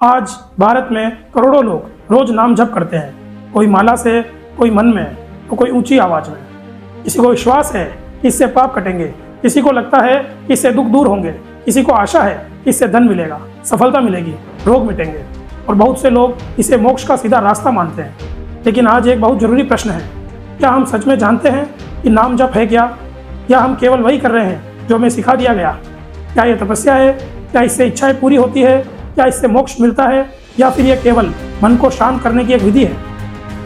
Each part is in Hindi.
आज भारत में करोड़ों लोग रोज नाम जप करते हैं, कोई माला से, कोई मन में, तो कोई ऊंची आवाज में। किसी को विश्वास है कि इससे पाप कटेंगे, किसी को लगता है कि इससे दुख दूर होंगे, किसी को आशा है कि इससे धन मिलेगा, सफलता मिलेगी, रोग मिटेंगे, और बहुत से लोग इसे मोक्ष का सीधा रास्ता मानते हैं। लेकिन आज एक बहुत जरूरी प्रश्न है, क्या हम सच में जानते हैं कि नाम जप है क्या, या हम केवल वही कर रहे हैं जो हमें सिखा दिया गया? क्या ये तपस्या है? क्या इससे इच्छाएं पूरी होती है? क्या इससे मोक्ष मिलता है, या फिर यह केवल मन को शांत करने की एक विधि है?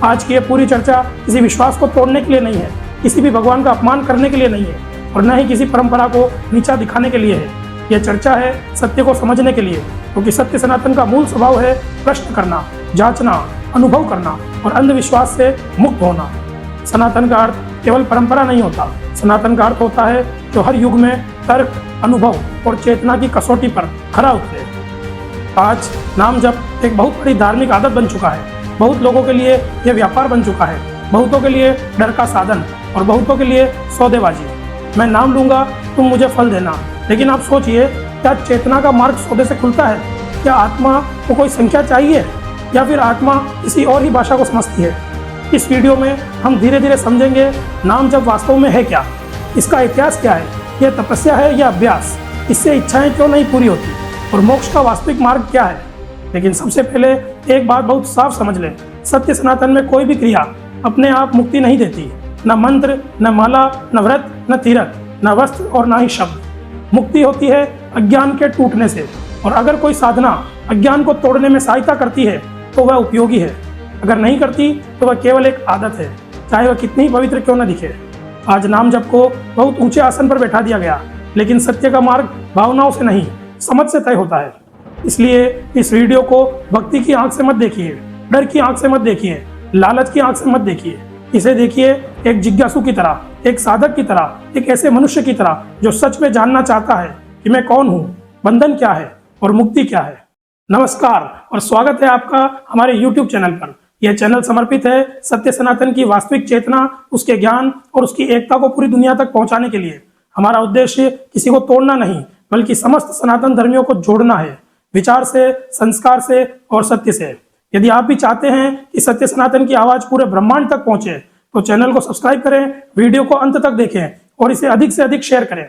आज की ये पूरी चर्चा किसी विश्वास को तोड़ने के लिए नहीं है, किसी भी भगवान का अपमान करने के लिए नहीं है, और न ही किसी परंपरा को नीचा दिखाने के लिए है। यह चर्चा है सत्य को समझने के लिए, क्योंकि सत्य सनातन का मूल स्वभाव है प्रश्न करना, जांचना, अनुभव करना और अंधविश्वास से मुक्त होना। सनातन का अर्थ केवल परंपरा नहीं होता, सनातन का अर्थ होता है जो हर युग में तर्क, अनुभव और चेतना की कसौटी पर खरा उतरे। आज नाम जप एक बहुत बड़ी धार्मिक आदत बन चुका है। बहुत लोगों के लिए यह व्यापार बन चुका है, बहुतों के लिए डर का साधन और बहुतों के लिए सौदेबाजी। मैं नाम लूंगा, तुम मुझे फल देना। लेकिन आप सोचिए, क्या चेतना का मार्ग सौदे से खुलता है? क्या आत्मा को कोई संख्या चाहिए, या फिर आत्मा किसी और ही भाषा को समझती है? इस वीडियो में हम धीरे धीरे समझेंगे नाम जप वास्तव में है क्या, इसका इतिहास क्या है, यह तपस्या है या अभ्यास, इससे इच्छाएं क्यों नहीं पूरी होती, और मोक्ष का वास्तविक मार्ग क्या है। लेकिन सबसे पहले एक बात बहुत साफ समझ लें, सत्य सनातन में कोई भी क्रिया अपने आप मुक्ति नहीं देती। न मंत्र, न माला, न व्रत, न तीरथ, न वस्त्र और न ही शब्द। मुक्ति होती है अज्ञान के टूटने से, और अगर कोई साधना अज्ञान को तोड़ने में सहायता करती है तो वह उपयोगी है, अगर नहीं करती तो वह केवल एक आदत है, चाहे वह कितनी पवित्र क्यों न दिखे। आज नाम जप को बहुत ऊंचे आसन पर बैठा दिया गया, लेकिन सत्य का मार्ग भावनाओं से नहीं, समझ से तय होता है। इसलिए इस वीडियो को भक्ति की आंख से मत देखिए, डर की आंख से मत देखिए, लालच की आंख से मत देखिए। इसे देखिए एक जिज्ञासु की तरह, एक साधक की तरह, एक ऐसे मनुष्य की तरह जो सच में जानना चाहता है कि मैं कौन हूँ, बंधन क्या है और मुक्ति क्या है। नमस्कार और स्वागत है आपका हमारे YouTube चैनल पर। यह चैनल समर्पित है सत्य सनातन की वास्तविक चेतना, उसके ज्ञान और उसकी एकता को पूरी दुनिया तक पहुंचाने के लिए। हमारा उद्देश्य किसी को तोड़ना नहीं, बल्कि समस्त सनातन धर्मियों को जोड़ना है, विचार से, संस्कार से और सत्य से। यदि आप भी चाहते हैं कि सत्य सनातन की आवाज पूरे ब्रह्मांड तक पहुंचे, तो चैनल को सब्सक्राइब करें, वीडियो को अंत तक देखें और इसे अधिक से अधिक शेयर करें।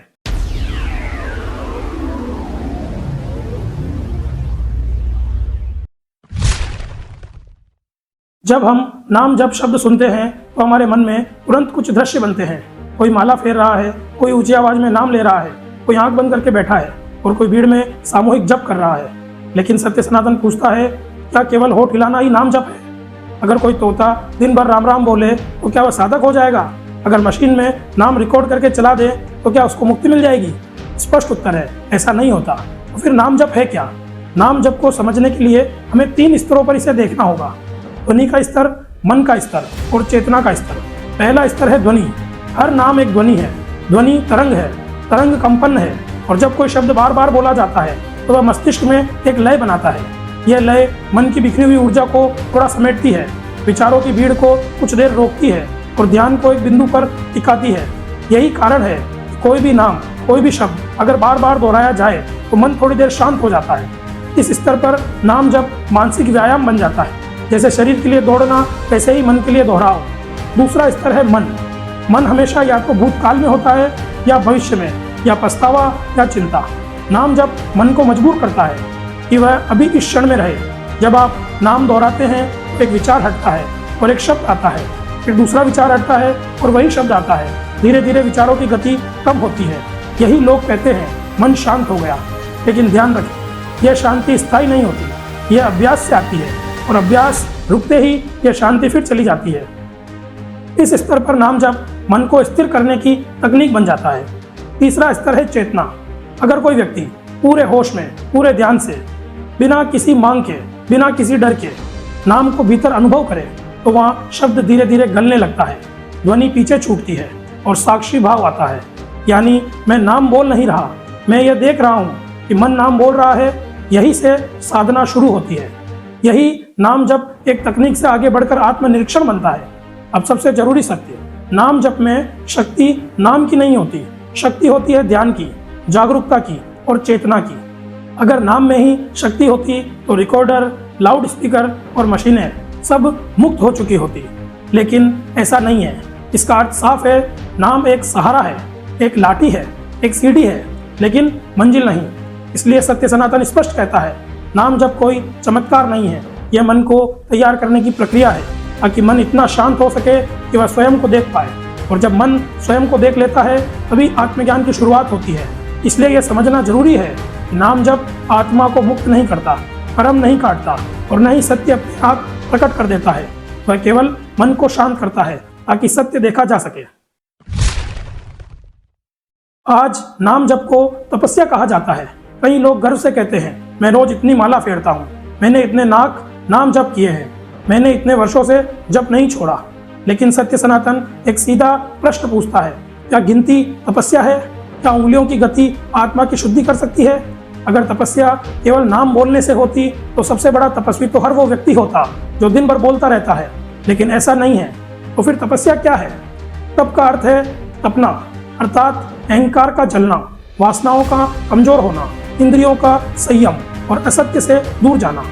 जब हम नाम जप शब्द सुनते हैं तो हमारे मन में तुरंत कुछ दृश्य बनते हैं। कोई माला फेर रहा है, कोई ऊंची आवाज में नाम ले रहा है, कोई आंख बंद करके बैठा है और कोई भीड़ में सामूहिक जप कर रहा है। लेकिन सत्य सनातन पूछता है, क्या केवल होठ हिलाना ही नाम जप है? अगर कोई तोता दिन भर राम राम बोले तो क्या वह साधक हो जाएगा? अगर मशीन में नाम रिकॉर्ड करके चला दे तो क्या उसको मुक्ति मिल जाएगी? स्पष्ट उत्तर है, ऐसा नहीं होता। तो फिर नाम जप है क्या? नाम जप को समझने के लिए हमें 3 स्तरों पर इसे देखना होगा: ध्वनि का स्तर, मन का स्तर और चेतना का स्तर। पहला स्तर है ध्वनि। हर नाम एक ध्वनि है। ध्वनि तरंग है, तरंग कंपन है, और जब कोई शब्द बार बार बोला जाता है तो वह मस्तिष्क में एक लय बनाता है। यह लय मन की बिखरी हुई ऊर्जा को थोड़ा समेटती है, विचारों की भीड़ को कुछ देर रोकती है और ध्यान को एक बिंदु पर टिकाती है। यही कारण है कि कोई भी नाम, कोई भी शब्द अगर बार बार दोहराया जाए तो मन थोड़ी देर शांत हो जाता है। इस स्तर पर नाम जप मानसिक व्यायाम बन जाता है। जैसे शरीर के लिए दौड़ना, वैसे ही मन के लिए दोहराओ। दूसरा स्तर है मन। मन हमेशा या तो भूतकाल में होता है, या भविष्य में, या पछतावा या चिंता। नाम जप मन को मजबूर करता है कि वह अभी इस क्षण में रहे। जब आप नाम दोहराते हैं तो एक विचार हटता है और एक शब्द आता है, फिर दूसरा विचार हटता है और वही शब्द आता है। धीरे धीरे विचारों की गति कम होती है। यही लोग कहते हैं मन शांत हो गया। लेकिन ध्यान रखें, यह शांति स्थायी नहीं होती, यह अभ्यास से आती है, और अभ्यास रुकते ही यह शांति फिर चली जाती है। इस स्तर पर नाम जप मन को स्थिर करने की तकनीक बन जाता है। तीसरा स्तर है चेतना। अगर कोई व्यक्ति पूरे होश में, पूरे ध्यान से, बिना किसी मांग के, बिना किसी डर के नाम को भीतर अनुभव करे, तो वहाँ शब्द धीरे धीरे गलने लगता है, ध्वनि पीछे छूटती है और साक्षी भाव आता है। यानी मैं नाम बोल नहीं रहा, मैं यह देख रहा हूँ कि मन नाम बोल रहा है। यही से साधना शुरू होती है। यही नाम जप एक तकनीक से आगे बढ़कर आत्मनिरीक्षण बनता है। अब सबसे जरूरी सत्य, नाम जप में शक्ति नाम की नहीं होती, शक्ति होती है ध्यान की, जागरूकता की और चेतना की। अगर नाम में ही शक्ति होती तो रिकॉर्डर, लाउड स्पीकर और मशीनें सब मुक्त हो चुकी होती, लेकिन ऐसा नहीं है। इसका अर्थ साफ है, नाम एक सहारा है, एक लाठी है, एक सीढ़ी है, लेकिन मंजिल नहीं। इसलिए सत्य सनातन स्पष्ट कहता है, नाम जब कोई चमत्कार नहीं है, यह मन को तैयार करने की प्रक्रिया है, ताकि मन इतना शांत हो सके कि वह स्वयं को देख पाए। और जब मन स्वयं को देख लेता है तभी आत्मज्ञान की शुरुआत होती है। इसलिए यह समझना जरूरी है कि नाम जब आत्मा को मुक्त नहीं करता, कर्म नहीं काटता और न ही सत्य अपने आप प्रकट कर देता है, वह केवल मन को शांत करता है ताकि सत्य देखा जा सके। आज नाम जप को तपस्या कहा जाता है। कई लोग गर्व से कहते हैं, मैं रोज इतनी माला फेरता हूँ, मैंने इतने नाम जप किए हैं, मैंने इतने वर्षों से जप नहीं छोड़ा। लेकिन सत्य सनातन एक सीधा प्रश्न पूछता है, क्या गिनती तपस्या है? क्या उंगलियों की गति आत्मा की शुद्धि कर सकती है? अगर तपस्या केवल नाम बोलने से होती तो सबसे बड़ा तपस्वी तो हर वो व्यक्ति होता जो दिन भर बोलता रहता है, लेकिन ऐसा नहीं है। तो फिर तपस्या क्या है? तप का अर्थ है तपना, अर्थात अहंकार का जलना, वासनाओं का कमजोर होना, इंद्रियों का संयम और असत्य से दूर जाना।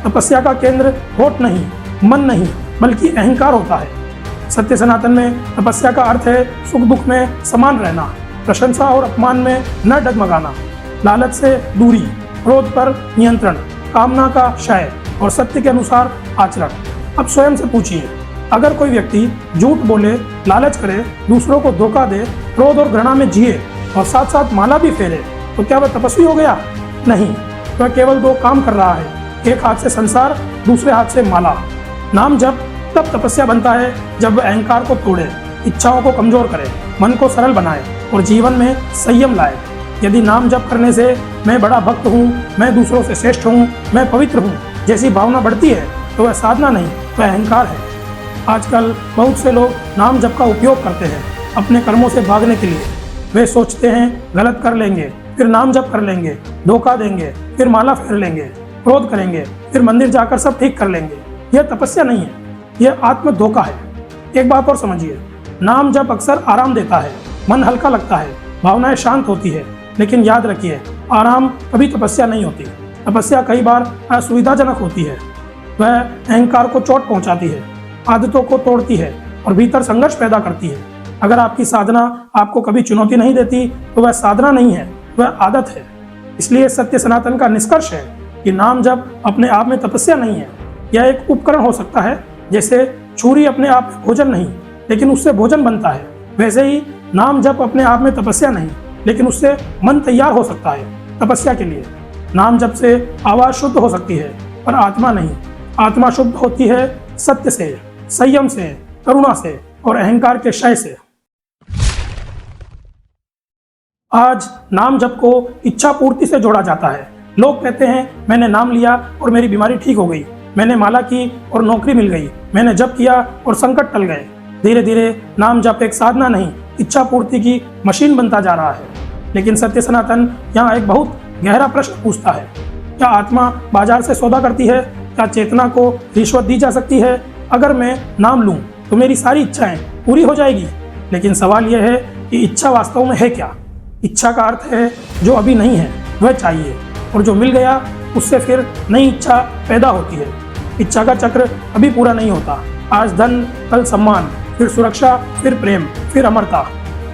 तपस्या का केंद्र होठ नहीं, मन नहीं, बल्कि अहंकार होता है। सत्य सनातन में तपस्या का अर्थ है सुख दुख में समान रहना, प्रशंसा और अपमान में न डगमगाना, लालच से दूरी, क्रोध पर नियंत्रण, कामना का क्षय और सत्य के अनुसार आचरण। अब स्वयं से पूछिए, अगर कोई व्यक्ति झूठ बोले, लालच करे, दूसरों को धोखा दे, क्रोध और घृणा में जिए और साथ साथ माला भी फेरे, तो क्या वह तपस्वी हो गया? नहीं, वह केवल दो काम कर रहा है, एक हाथ से संसार, दूसरे हाथ से माला। नाम जप तब तपस्या बनता है जब वह अहंकार को तोड़े, इच्छाओं को कमजोर करे, मन को सरल बनाए और जीवन में संयम लाए। यदि नाम जप करने से मैं बड़ा भक्त हूँ, मैं दूसरों से श्रेष्ठ हूँ, मैं पवित्र हूँ जैसी भावना बढ़ती है, तो वह साधना नहीं, वह अहंकार है। आजकल बहुत से लोग नाम जप का उपयोग करते हैं अपने कर्मों से भागने के लिए। वे सोचते हैं गलत कर लेंगे, फिर नाम जप कर लेंगे, धोखा देंगे, फिर माला फेर लेंगे, क्रोध करेंगे, फिर मंदिर जाकर सब ठीक कर लेंगे। यह तपस्या नहीं है, यह आत्म धोखा है। एक बात और समझिए, नाम जप अक्सर आराम देता है, मन हल्का लगता है, भावनाएं शांत होती है, लेकिन याद रखिए, आराम कभी तपस्या नहीं होती। तपस्या कई बार असुविधाजनक होती है, वह अहंकार को चोट पहुंचाती है, आदतों को तोड़ती है और भीतर संघर्ष पैदा करती है। अगर आपकी साधना आपको कभी चुनौती नहीं देती तो वह साधना नहीं है, वह आदत है। इसलिए सत्य सनातन का निष्कर्ष है कि नाम जप अपने आप में तपस्या नहीं है, यह एक उपकरण हो सकता है। जैसे छुरी अपने आप में भोजन नहीं, लेकिन उससे भोजन बनता है, वैसे ही नाम जप अपने आप में तपस्या नहीं, लेकिन उससे मन तैयार हो सकता है तपस्या के लिए। नाम जप से आवाज शुद्ध हो सकती है, पर आत्मा नहीं। आत्मा शुद्ध होती है सत्य से, संयम से, करुणा से और अहंकार के क्षय से। आज नाम जप को इच्छा पूर्ति से जोड़ा जाता है। लोग कहते हैं, मैंने नाम लिया और मेरी बीमारी ठीक हो गई, मैंने माला की और नौकरी मिल गई, मैंने जप किया और संकट टल गए। धीरे धीरे नाम जप एक साधना नहीं, इच्छा पूर्ति की मशीन बनता जा रहा है। लेकिन सत्य सनातन यहाँ एक बहुत गहरा प्रश्न पूछता है, क्या आत्मा बाजार से सौदा करती है? क्या चेतना को रिश्वत दी जा सकती है? अगर मैं नाम लूं तो मेरी सारी इच्छाएं पूरी हो जाएगी। लेकिन सवाल यह है कि इच्छा वास्तव में है क्या? इच्छा का अर्थ है जो अभी नहीं है वह चाहिए, और जो मिल गया उससे फिर नई इच्छा पैदा होती है। इच्छा का चक्र कभी पूरा नहीं होता। आज धन, कल सम्मान, फिर सुरक्षा, फिर प्रेम, फिर अमरता।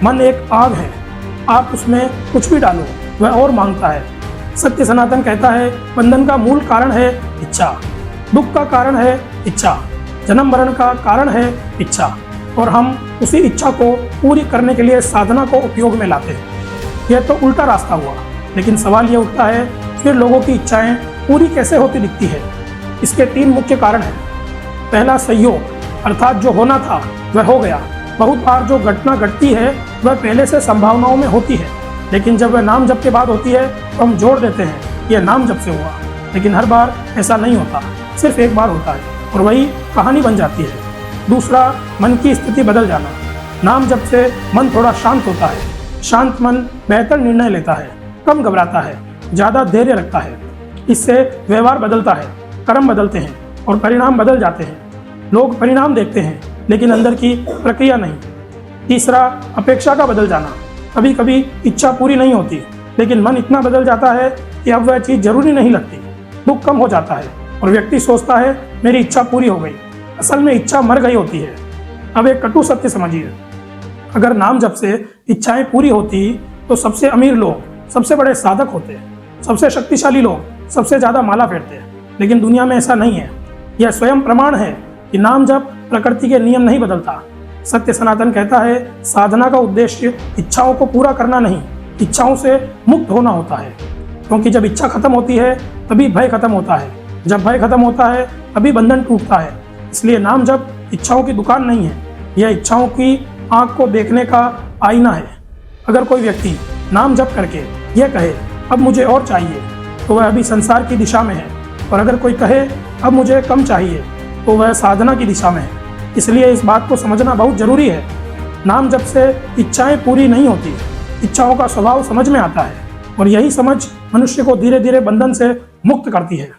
मन एक आग है, आप उसमें कुछ भी डालो वह और मांगता है। सत्य सनातन कहता है, बंधन का मूल कारण है इच्छा, दुख का कारण है इच्छा, जन्म मरण का कारण है इच्छा, और हम उसी इच्छा को पूरी करने के लिए साधना को उपयोग में लाते हैं। यह तो उल्टा रास्ता हुआ। लेकिन सवाल यह उठता है, फिर लोगों की इच्छाएं पूरी कैसे होती दिखती है? इसके 3 मुख्य कारण हैं। पहला, संयोग, अर्थात जो होना था वह हो गया। बहुत बार जो घटना घटती है वह पहले से संभावनाओं में होती है, लेकिन जब वह नाम जप के बाद होती है तो हम जोड़ देते हैं यह नाम जप से हुआ। लेकिन हर बार ऐसा नहीं होता, सिर्फ एक बार होता है और वही कहानी बन जाती है। दूसरा, मन की स्थिति बदल जाना। नाम जप से मन थोड़ा शांत होता है। शांत मन बेहतर निर्णय लेता है, कम घबराता है, ज़्यादा धैर्य रखता है। इससे व्यवहार बदलता है, कर्म बदलते हैं और परिणाम बदल जाते हैं। लोग परिणाम देखते हैं लेकिन अंदर की प्रक्रिया नहीं। तीसरा, अपेक्षा का बदल जाना। कभी कभी इच्छा पूरी नहीं होती, लेकिन मन इतना बदल जाता है कि अब वह चीज़ जरूरी नहीं लगती। दुख कम हो जाता है और व्यक्ति सोचता है मेरी इच्छा पूरी हो गई। असल में इच्छा मर गई होती है। अब एक कटु सत्य समझिए, अगर नाम जप से इच्छाएं पूरी होती तो सबसे अमीर लोग सबसे बड़े साधक होते, सबसे शक्तिशाली लोग सबसे ज़्यादा माला फेरते। लेकिन दुनिया में ऐसा नहीं है। यह स्वयं प्रमाण है कि नाम जप प्रकृति के नियम नहीं बदलता। सत्य सनातन कहता है साधना का उद्देश्य इच्छाओं को पूरा करना नहीं, इच्छाओं से मुक्त होना होता है। क्योंकि जब इच्छा खत्म होती है तभी भय खत्म होता है, जब भय खत्म होता है तभी बंधन टूटता है। इसलिए नाम जप इच्छाओं की दुकान नहीं है, यह इच्छाओं की आंख को देखने का आईना है। अगर कोई व्यक्ति नाम जप करके यह कहे अब मुझे और चाहिए तो वह अभी संसार की दिशा में है, और अगर कोई कहे अब मुझे कम चाहिए तो वह साधना की दिशा में है। इसलिए इस बात को समझना बहुत जरूरी है। नाम जप से इच्छाएं पूरी नहीं होती, इच्छाओं का स्वभाव समझ में आता है, और यही समझ मनुष्य को धीरे धीरे बंधन से मुक्त करती है।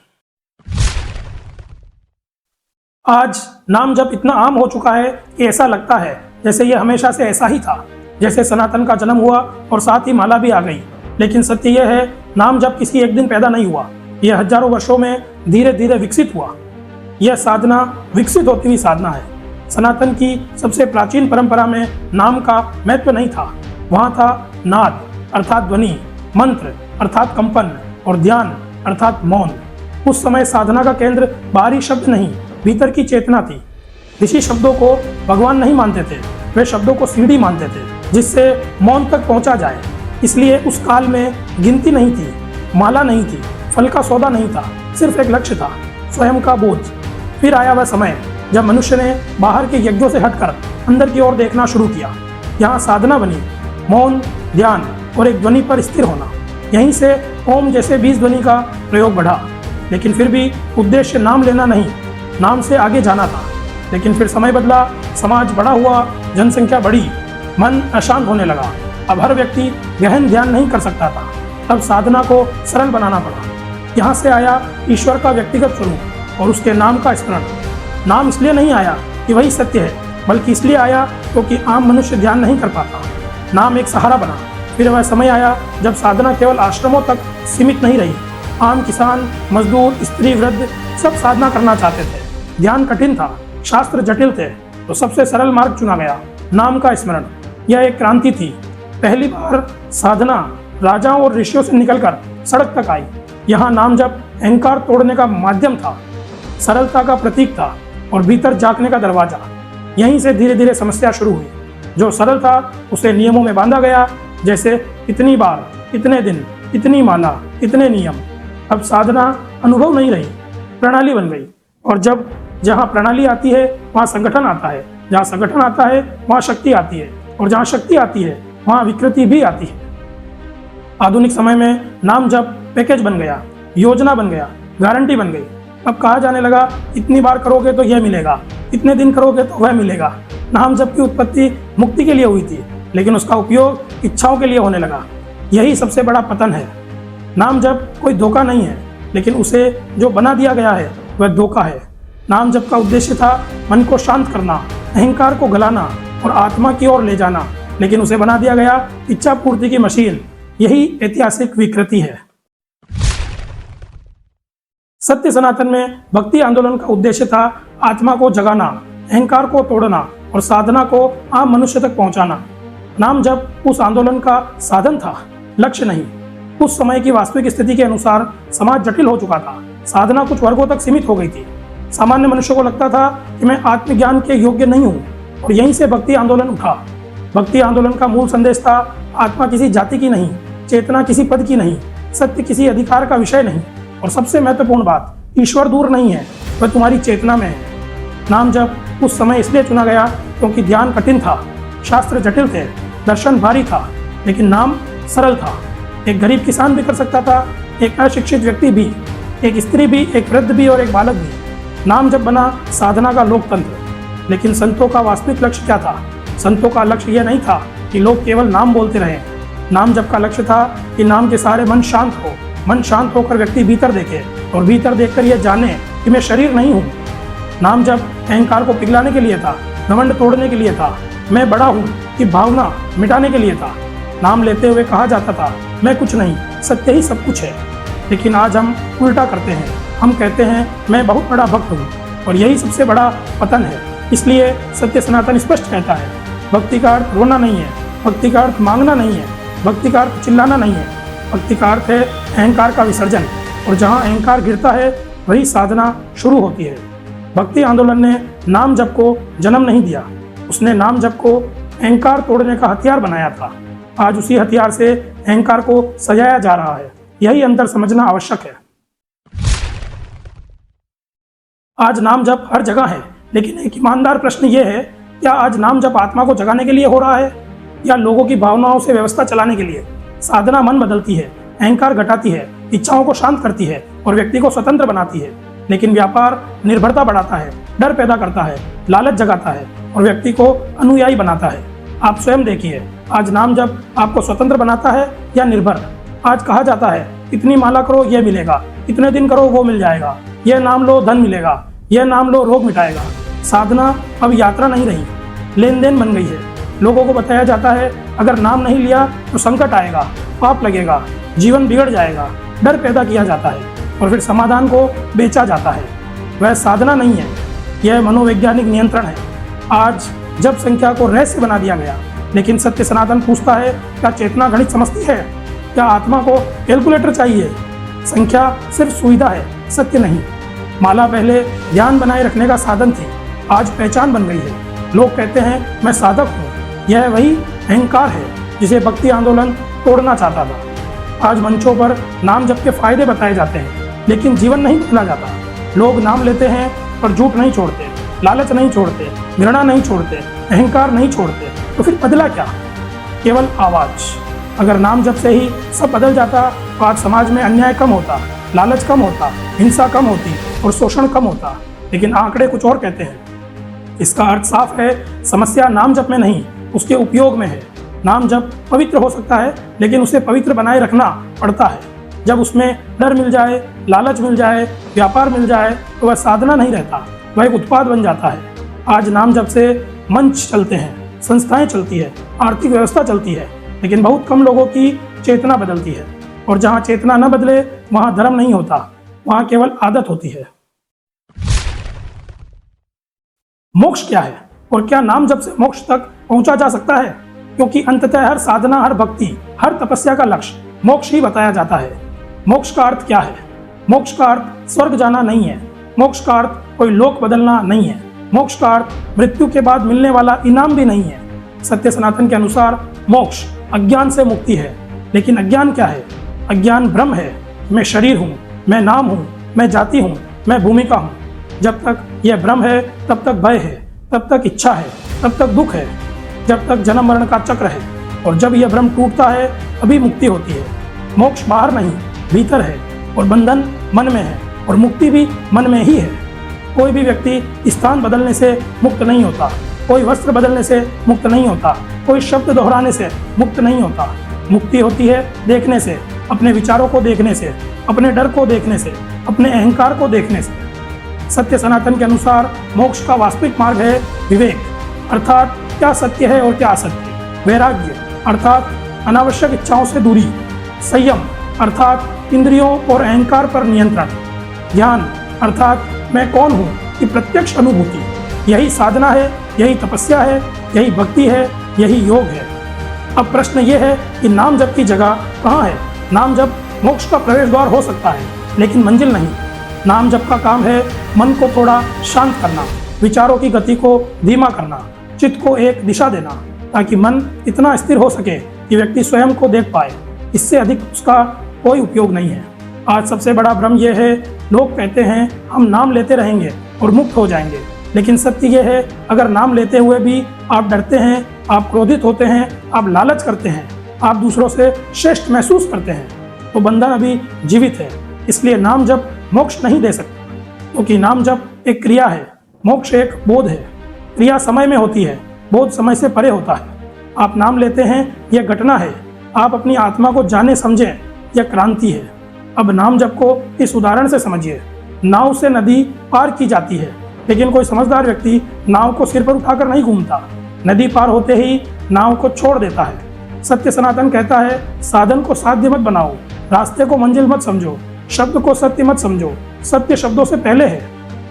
आज नाम जप इतना आम हो चुका है कि ऐसा लगता है जैसे यह हमेशा से ऐसा ही था, जैसे सनातन का जन्म हुआ और साथ ही माला भी आ गई। लेकिन सत्य यह है नाम जप किसी एक दिन पैदा नहीं हुआ, यह हजारों वर्षों में धीरे धीरे विकसित हुआ। यह साधना विकसित होती हुई साधना है। सनातन की सबसे प्राचीन परंपरा में नाम का महत्व नहीं था। वहाँ था नाद अर्थात ध्वनि, मंत्र अर्थात कंपन और ध्यान अर्थात मौन। उस समय साधना का केंद्र बाहरी शब्द नहीं, भीतर की चेतना थी। ऋषि शब्दों को भगवान नहीं मानते थे, वे शब्दों को सीढ़ी मानते थे जिससे मौन तक पहुंचा जाए। इसलिए उस काल में गिनती नहीं थी, माला नहीं थी, फल का सौदा नहीं था, सिर्फ एक लक्ष्य था, स्वयं का बोझ। फिर आया वह समय जब मनुष्य ने बाहर के यज्ञों से हटकर अंदर की ओर देखना शुरू किया। यहाँ साधना बनी मौन, ध्यान और एक ध्वनि पर स्थिर होना। यहीं से ओम जैसे बीज ध्वनि का प्रयोग बढ़ा। लेकिन फिर भी उद्देश्य नाम लेना नहीं, नाम से आगे जाना था। लेकिन फिर समय बदला, समाज बड़ा हुआ, जनसंख्या बढ़ी, मन अशांत होने लगा। अब हर व्यक्ति गहन ध्यान नहीं कर सकता था। तब साधना को सरल बनाना पड़ा। यहाँ से आया ईश्वर का व्यक्तिगत स्वरूप और उसके नाम का स्मरण। नाम इसलिए नहीं आया कि वही सत्य है, बल्कि इसलिए आया क्योंकि आम मनुष्य ध्यान नहीं कर पाता। नाम एक सहारा बना। फिर वह समय आया जब साधना केवल आश्रमों तक सीमित नहीं रही। आम किसान, मजदूर, स्त्री, वृद्ध सब साधना करना चाहते थे। ध्यान कठिन था, शास्त्र जटिल थे, तो सबसे सरल मार्ग चुना गया, नाम का स्मरण। यह एक क्रांति थी। पहली बार साधना राजाओं और ऋषियों से निकलकर सड़क तक आई। यहाँ नाम जप अहंकार तोड़ने का माध्यम था, सरलता का प्रतीक था और भीतर झांकने का दरवाजा। यहीं से धीरे धीरे समस्या शुरू हुई। जो सरल था उसे नियमों में बांधा गया, जैसे इतनी बार, इतने दिन, इतनी माला, इतने नियम। अब साधना अनुभव नहीं रही, प्रणाली बन गई। और जब जहाँ प्रणाली आती है वहाँ संगठन आता है, जहाँ संगठन आता है वहाँ शक्ति आती है, और जहाँ शक्ति आती है वहाँ विकृति भी आती है। आधुनिक समय में नाम जप पैकेज बन गया, योजना बन गया, गारंटी बन गई। अब कहा जाने लगा इतनी बार करोगे तो यह मिलेगा, इतने दिन करोगे तो वह मिलेगा। नाम जप की उत्पत्ति मुक्ति के लिए हुई थी, लेकिन उसका उपयोग इच्छाओं के लिए होने लगा। यही सबसे बड़ा पतन है। नाम जप कोई धोखा नहीं है, लेकिन उसे जो बना दिया गया है वह धोखा है। नाम जप का उद्देश्य था मन को शांत करना, अहंकार को गलाना और आत्मा की ओर ले जाना, लेकिन उसे बना दिया गया इच्छा पूर्ति की मशीन। यही ऐतिहासिक विकृति है। सत्य सनातन में भक्ति आंदोलन का उद्देश्य था आत्मा को जगाना, अहंकार को तोड़ना और साधना को आम मनुष्य तक पहुंचाना। नाम जप उस आंदोलन का साधन था, लक्ष्य नहीं। उस समय की वास्तविक स्थिति के अनुसार समाज जटिल हो चुका था। साधना कुछ वर्गों तक सीमित हो गई थी। सामान्य मनुष्य को लगता था कि मैं आत्मज्ञान के योग्य नहीं हूँ, और यहीं से भक्ति आंदोलन उठा। भक्ति आंदोलन का मूल संदेश था आत्मा किसी जाति की नहीं, चेतना किसी पद की नहीं, सत्य किसी अधिकार का विषय नहीं, और सबसे महत्वपूर्ण बात, ईश्वर दूर नहीं है, वह तुम्हारी चेतना में है। नाम जप उस समय इसलिए चुना गया क्योंकि ध्यान कठिन था, शास्त्र जटिल थे, दर्शन भारी था, लेकिन नाम सरल था। एक गरीब किसान भी कर सकता था, एक अशिक्षित व्यक्ति भी, एक स्त्री भी, एक वृद्ध भी और एक बालक भी। नाम जप बना साधना का लोकतंत्र। लेकिन संतों का वास्तविक लक्ष्य क्या था? संतों का लक्ष्य यह नहीं था कि लोग केवल नाम बोलते रहें। नाम जप का लक्ष्य था कि नाम के सहारे मन शांत हो। मन शांत होकर व्यक्ति भीतर देखे, और भीतर देखकर यह जाने कि मैं शरीर नहीं हूँ। नाम जप अहंकार को पिघलाने के लिए था, घमंड तोड़ने के लिए था, मैं बड़ा हूँ कि भावना मिटाने के लिए था। नाम लेते हुए कहा जाता था मैं कुछ नहीं, सत्य ही सब कुछ है। लेकिन आज हम उल्टा करते हैं। हम कहते हैं मैं बहुत बड़ा भक्त हूँ, और यही सबसे बड़ा पतन है। इसलिए सत्य सनातन स्पष्ट कहता है, भक्ति का अर्थ रोना नहीं है, भक्ति का अर्थ मांगना नहीं है, भक्ति का अर्थ चिल्लाना नहीं है। भक्ति का अर्थ है अहंकार का विसर्जन, और जहाँ अहंकार गिरता है वही साधना शुरू होती है। भक्ति आंदोलन ने नाम जप को जन्म नहीं दिया, उसने नाम जप को अहंकार तोड़ने का हथियार बनाया था। आज उसी हथियार से अहंकार को सजाया जा रहा है। यही अंतर समझना आवश्यक है। आज नाम जप हर जगह है, लेकिन एक ईमानदार प्रश्न यह है, क्या आज नाम जप आत्मा को जगाने के लिए हो रहा है या लोगों की भावनाओं से व्यवस्था चलाने के लिए? साधना मन बदलती है, अहंकार घटाती है, इच्छाओं को शांत करती है और व्यक्ति को स्वतंत्र बनाती है। लेकिन व्यापार निर्भरता बढ़ाता है, डर पैदा करता है, लालच जगाता है और व्यक्ति को अनुयायी बनाता है। आप स्वयं देखिए, आज नाम जप आपको स्वतंत्र बनाता है या निर्भर? आज कहा जाता है इतनी माला करो ये मिलेगा, इतने दिन करो वो मिल जाएगा, यह नाम लो धन मिलेगा, यह नाम लो रोग मिटाएगा। साधना अब यात्रा नहीं रही, लेन देन बन गई है। लोगों को बताया जाता है अगर नाम नहीं लिया तो संकट आएगा, पाप लगेगा, जीवन बिगड़ जाएगा। डर पैदा किया जाता है और फिर समाधान को बेचा जाता है। वह साधना नहीं है, यह मनोवैज्ञानिक नियंत्रण है। आज जब संख्या को रहस्य बना दिया गया, लेकिन सत्य सनातन पूछता है क्या चेतना गणित समझती है? क्या आत्मा को कैलकुलेटर चाहिए? संख्या सिर्फ सुविधा है, सत्य नहीं। माला पहले ध्यान बनाए रखने का साधन थी, आज पहचान बन गई है। लोग कहते हैं मैं साधक हूँ, यह वही अहंकार है जिसे भक्ति आंदोलन तोड़ना चाहता था। आज मंचों पर नाम जप के फायदे बताए जाते हैं, लेकिन जीवन नहीं बदला जाता। लोग नाम लेते हैं पर झूठ नहीं छोड़ते, लालच नहीं छोड़ते, घृणा नहीं छोड़ते, अहंकार नहीं छोड़ते। तो फिर बदला क्या? केवल आवाज। अगर नाम जप से ही सब बदल जाता तो आज समाज में अन्याय कम होता, लालच कम होता, हिंसा कम होती और शोषण कम होता। लेकिन आंकड़े कुछ और कहते हैं। इसका अर्थ साफ है, समस्या नाम जप में नहीं, उसके उपयोग में है। नाम जप पवित्र हो सकता है, लेकिन उसे पवित्र बनाए रखना पड़ता है। जब उसमें डर मिल जाए, लालच मिल जाए, व्यापार मिल जाए, तो वह साधना नहीं रहता, वह एक उत्पाद बन जाता है। आज नाम जप से मंच चलते हैं, संस्थाएं चलती है, आर्थिक व्यवस्था चलती है, लेकिन बहुत कम लोगों की चेतना बदलती है। और जहाँ चेतना न बदले वहाँ धर्म नहीं होता, वहाँ केवल आदत होती है। मोक्ष क्या है और क्या नाम जप से मोक्ष तक पहुंचा जा सकता है? क्योंकि अंततः हर साधना, हर भक्ति, हर तपस्या का लक्ष्य मोक्ष ही बताया जाता है। मोक्ष का अर्थ क्या है? मोक्ष का अर्थ स्वर्ग जाना नहीं है, मोक्ष का अर्थ कोई लोक बदलना नहीं है, मोक्ष का अर्थ मृत्यु के बाद मिलने वाला इनाम भी नहीं है। सत्य सनातन के अनुसार मोक्ष अज्ञान से मुक्ति है। लेकिन अज्ञान क्या है? अज्ञान भ्रम है। मैं शरीर हूँ, मैं नाम हूँ, मैं जाति हूँ, मैं भूमिका हूँ। जब तक यह भ्रम है तब तक भय है, तब तक इच्छा है, तब तक दुख है, जब तक जन्म मरण का चक्र है। और जब यह भ्रम टूटता है तभी मुक्ति होती है। मोक्ष बाहर नहीं, भीतर है, और बंधन मन में है, और मुक्ति भी मन में ही है। कोई भी व्यक्ति स्थान बदलने से मुक्त नहीं होता, कोई वस्त्र बदलने से मुक्त नहीं होता, कोई शब्द दोहराने से मुक्त नहीं होता। मुक्ति होती है देखने से, अपने विचारों को देखने से, अपने डर को देखने से, अपने अहंकार को देखने से। सत्य सनातन के अनुसार मोक्ष का वास्तविक मार्ग है विवेक, अर्थात क्या सत्य है और क्या असत्य। वैराग्य अर्थात अनावश्यक इच्छाओं से दूरी। संयम अर्थात इंद्रियों और अहंकार पर नियंत्रण। ज्ञान अर्थात मैं कौन हूँ की प्रत्यक्ष अनुभूति। यही साधना है, यही तपस्या है, यही भक्ति है, यही योग है। अब प्रश्न ये है कि नाम जप की जगह कहाँ है? नाम जप मोक्ष का प्रवेश द्वार हो सकता है, लेकिन मंजिल नहीं। नाम जप का काम है मन को थोड़ा शांत करना, विचारों की गति को धीमा करना, चित्त को एक दिशा देना, ताकि मन इतना स्थिर हो सके कि व्यक्ति स्वयं को देख पाए। इससे अधिक उसका कोई उपयोग नहीं है। आज सबसे बड़ा भ्रम यह है, लोग कहते हैं हम नाम लेते रहेंगे और मुक्त हो जाएंगे। लेकिन सत्य यह है, अगर नाम लेते हुए भी आप डरते हैं, आप क्रोधित होते हैं, आप लालच करते हैं, आप दूसरों से श्रेष्ठ महसूस करते हैं, तो बंधन अभी जीवित है। इसलिए नाम जप मोक्ष नहीं दे सकता, क्योंकि नाम जप एक क्रिया है, मोक्ष एक बोध है। क्रिया समय में होती है, बोध समय से परे होता है। आप नाम लेते हैं, यह घटना है। आप अपनी आत्मा को जाने समझें, यह क्रांति है। अब नाम जप को इस उदाहरण से समझिए। नाव से नदी पार की जाती है, लेकिन कोई समझदार व्यक्ति नाव को सिर पर उठाकर नहीं घूमता, नदी पार होते ही नाव को छोड़ देता है। सत्य सनातन कहता है साधन को साध्य मत बनाओ, रास्ते को मंजिल मत समझो, शब्द को सत्य मत समझो, सत्य शब्दों से पहले है,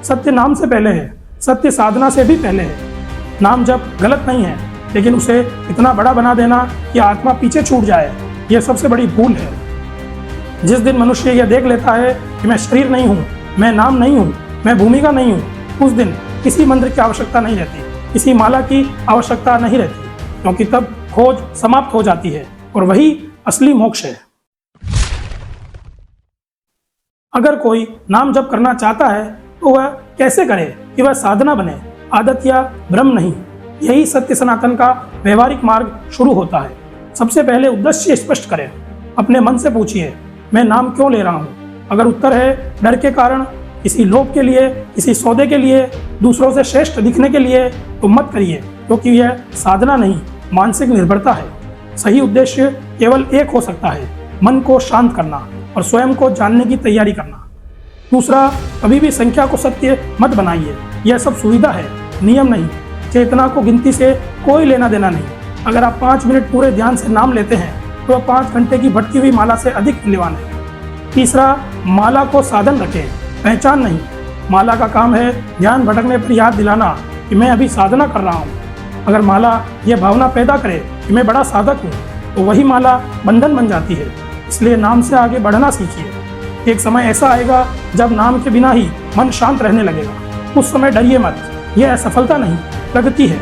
सत्य नाम से पहले है, सत्य साधना से भी पहले है। नाम जप गलत नहीं है, लेकिन उसे इतना बड़ा बना देना कि आत्मा पीछे छूट जाए, यह सबसे बड़ी भूल है। जिस दिन मनुष्य यह देख लेता है कि मैं शरीर नहीं हूँ, मैं नाम नहीं हूँ, मैं भूमिका नहीं हूँ, उस दिन किसी मंत्र की आवश्यकता नहीं रहती, किसी माला की आवश्यकता नहीं रहती, क्योंकि तब खोज समाप्त हो जाती है और वही असली मोक्ष है। अगर कोई नाम जप करना चाहता है तो वह कैसे करे कि वह साधना बने, आदत या भ्रम नहीं। यही सत्य सनातन का व्यवहारिक मार्ग शुरू होता है। सबसे पहले उद्देश्य स्पष्ट करें। अपने मन से पूछिए, मैं नाम क्यों ले रहा हूँ? अगर उत्तर है डर के कारण, किसी लोभ के लिए, किसी सौदे के लिए, दूसरों से श्रेष्ठ दिखने के लिए, तो मत करिए, क्योंकि यह साधना नहीं, मानसिक निर्भरता है। सही उद्देश्य केवल एक हो सकता है, मन को शांत करना और स्वयं को जानने की तैयारी करना। दूसरा, कभी भी संख्या को सत्य मत बनाइए, यह सब सुविधा है, नियम नहीं। चेतना को गिनती से कोई लेना देना नहीं। अगर आप 5 मिनट पूरे ध्यान से नाम लेते हैं तो वह 5 घंटे की भटकी हुई माला से अधिक मूल्यवान है। तीसरा, माला को साधन रखें, पहचान नहीं। माला का काम है ध्यान भटकने पर याद दिलाना कि मैं अभी साधना कर रहा हूँ। अगर माला यह भावना पैदा करे कि मैं बड़ा साधक हूँ, तो वही माला बंधन बन जाती है। इसलिए नाम से आगे बढ़ना सीखिए। एक समय ऐसा आएगा जब नाम के बिना ही मन शांत रहने लगेगा। उस समय डरिए मत, यह असफलता नहीं, प्रगति है।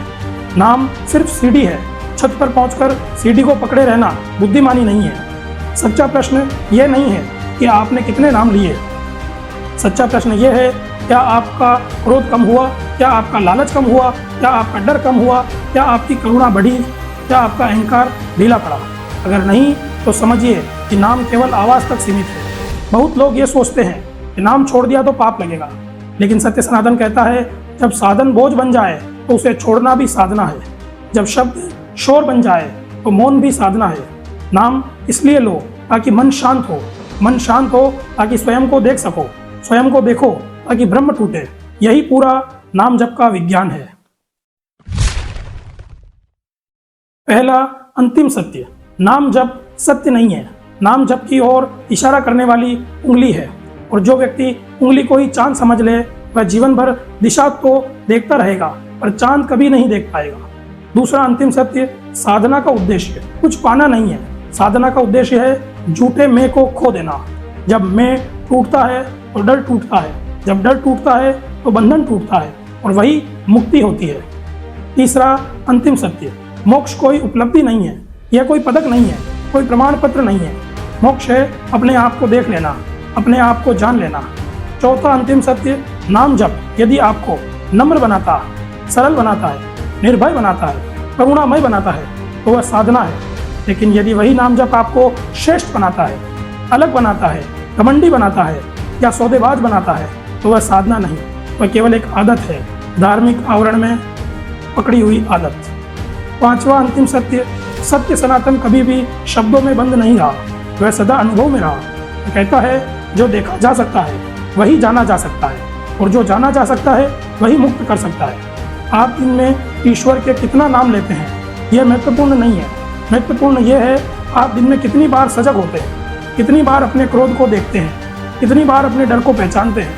नाम सिर्फ सीढ़ी है, छत पर पहुंचकर सीढ़ी को पकड़े रहना बुद्धिमानी नहीं है। सच्चा प्रश्न यह नहीं है कि आपने कितने नाम लिए, सच्चा प्रश्न यह है, क्या आपका क्रोध कम हुआ, क्या आपका लालच कम हुआ, क्या आपका डर कम हुआ, क्या आपकी करुणा बढ़ी, क्या आपका अहंकार ढीला पड़ा? अगर नहीं तो समझिए कि नाम केवल आवाज़ तक सीमित है। बहुत लोग ये सोचते हैं कि नाम छोड़ दिया तो पाप लगेगा, लेकिन सत्य सनातन कहता है जब साधन बोझ बन जाए तो उसे छोड़ना भी साधना है। जब शब्द शोर बन जाए तो मौन भी साधना है। नाम इसलिए लो ताकि मन शांत हो, मन शांत हो ताकि स्वयं को देख सको, स्वयं को देखो ताकि ब्रह्म टूटे। यही पूरा नाम जप का विज्ञान है। पहला अंतिम सत्य, नाम जप सत्य नहीं है, नाम जप की ओर इशारा करने वाली उंगली है, और जो व्यक्ति उंगली को ही चांद समझ ले वह जीवन भर दिशा तो देखता रहेगा पर चांद कभी नहीं देख पाएगा। दूसरा अंतिम सत्य, साधना का उद्देश्य कुछ पाना नहीं है, साधना का उद्देश्य है झूठे मैं को खो देना। जब मैं टूटता है तो डर टूटता है, जब डर टूटता है तो बंधन टूटता है, और वही मुक्ति होती है। तीसरा अंतिम सत्य, मोक्ष कोई उपलब्धि नहीं है, यह कोई पदक नहीं है, कोई प्रमाण पत्र नहीं है। मोक्ष है अपने आप को देख लेना, अपने आप को जान लेना। चौथा अंतिम सत्य, नाम जप यदि आपको नम्र बनाता, सरल बनाता है, निर्भय बनाता है, करुणामय बनाता है तो वह साधना है। लेकिन यदि वही नाम जप आपको श्रेष्ठ बनाता है, अलग बनाता है, घमंडी बनाता है या सौदेबाज बनाता है तो वह साधना नहीं, वह केवल एक आदत है, धार्मिक आवरण में पकड़ी हुई आदत। पांचवा अंतिम सत्य, सत्य सनातन कभी भी शब्दों में बंद नहीं रहा, वह सदा अनुभव में रहा। वह कहता है जो देखा जा सकता है वही जाना जा सकता है, और जो जाना जा सकता है वही मुक्त कर सकता है। आप दिन में ईश्वर के कितना नाम लेते हैं यह महत्वपूर्ण नहीं है, महत्वपूर्ण यह है आप दिन में कितनी बार सजग होते हैं, कितनी बार अपने क्रोध को देखते हैं, कितनी बार अपने डर को पहचानते हैं,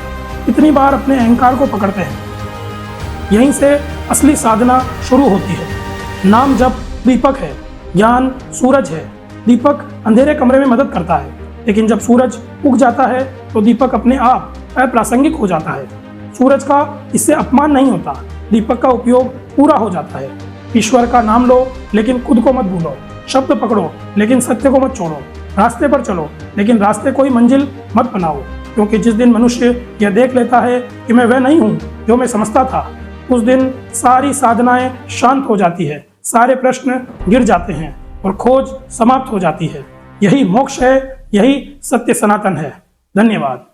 कितनी बार अपने अहंकार को पकड़ते हैं। यहीं से असली साधना शुरू होती है। नाम जप दीपक है, ज्ञान सूरज है। दीपक अंधेरे कमरे में मदद करता है, लेकिन जब सूरज उग जाता है तो दीपक अपने आप अप्रासंगिक हो जाता है। सूरज का इससे अपमान नहीं होता, दीपक का उपयोग पूरा हो जाता है। ईश्वर का नाम लो लेकिन खुद को मत भूलो, शब्द पकड़ो लेकिन सत्य को मत छोड़ो, रास्ते पर चलो लेकिन रास्ते को ही मंजिल मत बनाओ। क्योंकि जिस दिन मनुष्य यह देख लेता है कि मैं वह नहीं हूँ जो मैं समझता था, उस दिन सारी साधनाएं शांत हो जाती है, सारे प्रश्न गिर जाते हैं और खोज समाप्त हो जाती है। यही मोक्ष है, यही सत्य सनातन है। धन्यवाद।